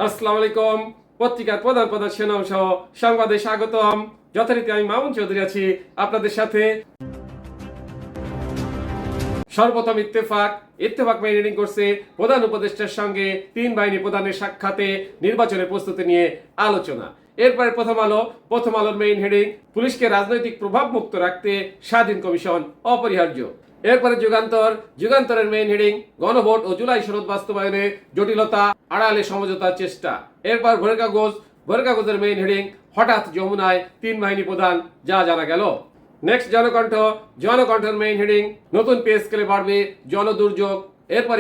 আসসালামু আলাইকুম। পত্রিকার প্রধান প্রধান শিরোনাম সহ সংবাদে স্বাগতম। যথারীতি আমি মামুন চৌধুরী আছি আপনাদের সাথে। সর্বপ্রথম ইত্তেফাক মেইন হেডিং করছে প্রধান উপদেষ্টার সঙ্গে তিন বাহিনী প্রধানের সাক্ষাতে নির্বাচনের প্রস্তুতি নিয়ে আলোচনা। এরপরে প্রথম আলোর মেইন হেডিং, পুলিশকে রাজনৈতিক প্রভাব মুক্ত রাখতে স্বাধীন কমিশন অপরিহার্য। এরপরে যুগান্তরের মেইন হেডিং, গণভোট ও জুলাই সনদ বাস্তবায়নে জটিলতা আড়ালে সমঝোতার চেষ্টা। এরপর ভোরের কাগজের মেইন হেডিং, হঠাৎ যমুনায় তিন বাহিনী প্রধান যা জানা গেল। নেক্সট জনকণ্ঠের মেইন হেডিং, নতুন পে স্কেলে বাড়বে জনদুর্যোগ। এরপর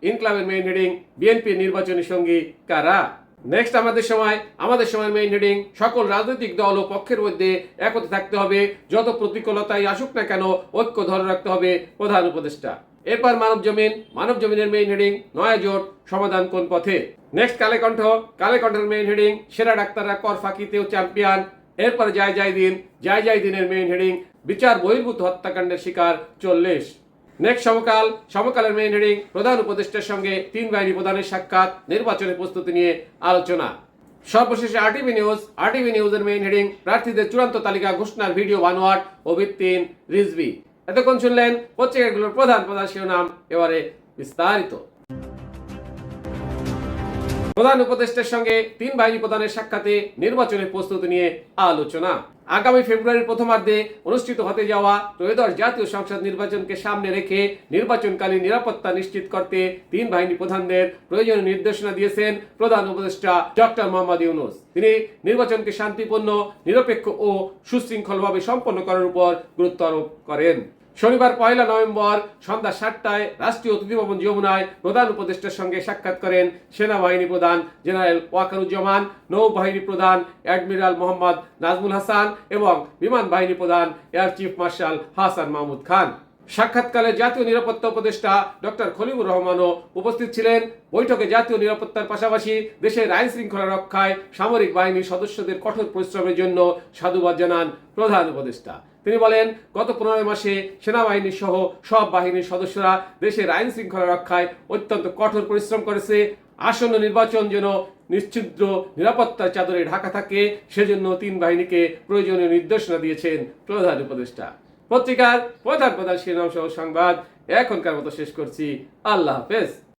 ইনক্লাবের মেইন হেডিং, বিএনপি নির্বাচনী সঙ্গী কারা। নেক্সট আমাদের সময়ের মেইন হেডিং, সকল রাজনৈতিক দল ও পক্ষের মধ্যে একতা থাকতে হবে, যত প্রতিকূলতাই আসুক না কেন ঐক্য ধরে রাখতে হবে প্রধান উপদেষ্টা। এরপর মানবজমিনের মেইন হেডিং, নয়া জোট সমাধান কোন পথে। নেক্সট কালেকণ্ঠের মেইন হেডিং, সেরা ডাক্তাররা কর ফাঁকিতেও চ্যাম্পিয়ন। এরপরে জয় দিনের মেইন হেডিং, বিচার বহির্ভূত হত্যাকাণ্ডের শিকার 40। নেক্সট সমকালের মেইন হেডিং, প্রধান উপদেষ্টার সঙ্গে তিন বাহিনী প্রধানের সাক্ষাৎ, নির্বাচনের প্রস্তুতি নিয়ে আলোচনা। সর্বশেষে আরটিভি নিউজের মেইন হেডিং, প্রার্থীদের চূড়ান্ত তালিকা ঘোষণার ভিডিও বানোয়াট ও ভিত্তিহীন রিজভি। এতক্ষণ শুনলেন পত্রিকাগুলোর প্রধান শিরোনাম। এবারে বিস্তারিত। প্রধান উপদেষ্টার সঙ্গে তিন বাহিনী প্রধানের সাক্ষাতে নির্বাচনের প্রস্তুতি নিয়ে আলোচনা। আগামী ফেব্রুয়ারির প্রথমার্ধে অনুষ্ঠিত হতে যাওয়া ত্রয়োদশ জাতীয় সংসদ নির্বাচনকে সামনে রেখে নির্বাচনকালীন নিরাপত্তা নিশ্চিত করতে তিন বাহিনী প্রধানদের প্রয়োজনীয় নির্দেশনা দিয়েছেন প্রধান উপদেষ্টা ডক্টর মোহাম্মদ ইউনূস। তিনি নির্বাচনকে শান্তিপূর্ণ, নিরপেক্ষ ও সুশৃঙ্খলভাবে সম্পন্ন করার উপর গুরুত্ব আরোপ করেন। শনিবার 1 নভেম্বর সন্ধ্যা 7টায় রাষ্ট্রীয় অতিথি ভবন যমুনায় প্রধান উপদেষ্টার সঙ্গে সাক্ষাৎ করেন সেনাবাহিনী প্রধান জেনারেল ওয়াকারুজ্জামান, নৌবাহিনী প্রধান অ্যাডমিরাল মোহাম্মদ নাজমুল হাসান এবং বিমান বাহিনী প্রধান air chief marshal Hasan Mahmud Khan. সাক্ষাৎকালে জাতীয় নিরাপত্তা উপদেষ্টা ডক্টর খলিলুর রহমানও উপস্থিত ছিলেন। বৈঠকে জাতীয় নিরাপত্তার পাশাপাশি দেশের আইন শৃঙ্খলা রক্ষায় সামরিক বাহিনীর সদস্যদের কঠোর পরিশ্রমের জন্য সাধুবাদ জানান প্রধান উপদেষ্টা। তিনি বলেন, গত 15 মাসে সেনাবাহিনী সহ সব বাহিনীর সদস্যরা দেশের আইন শৃঙ্খলা রক্ষায় অত্যন্ত কঠোর পরিশ্রম করেছে। আসন্ন নির্বাচন যেন নিশ্চিদ্র নিরাপত্তার চাদরে ঢাকা থাকে, সেজন্য তিন বাহিনীকে প্রয়োজনীয় নির্দেশনা দিয়েছেন প্রধান উপদেষ্টা। পত্রিকার প্রধান শিরোনাম সহ সংবাদ এখনকার মতো শেষ করছি। আল্লাহ হাফেজ।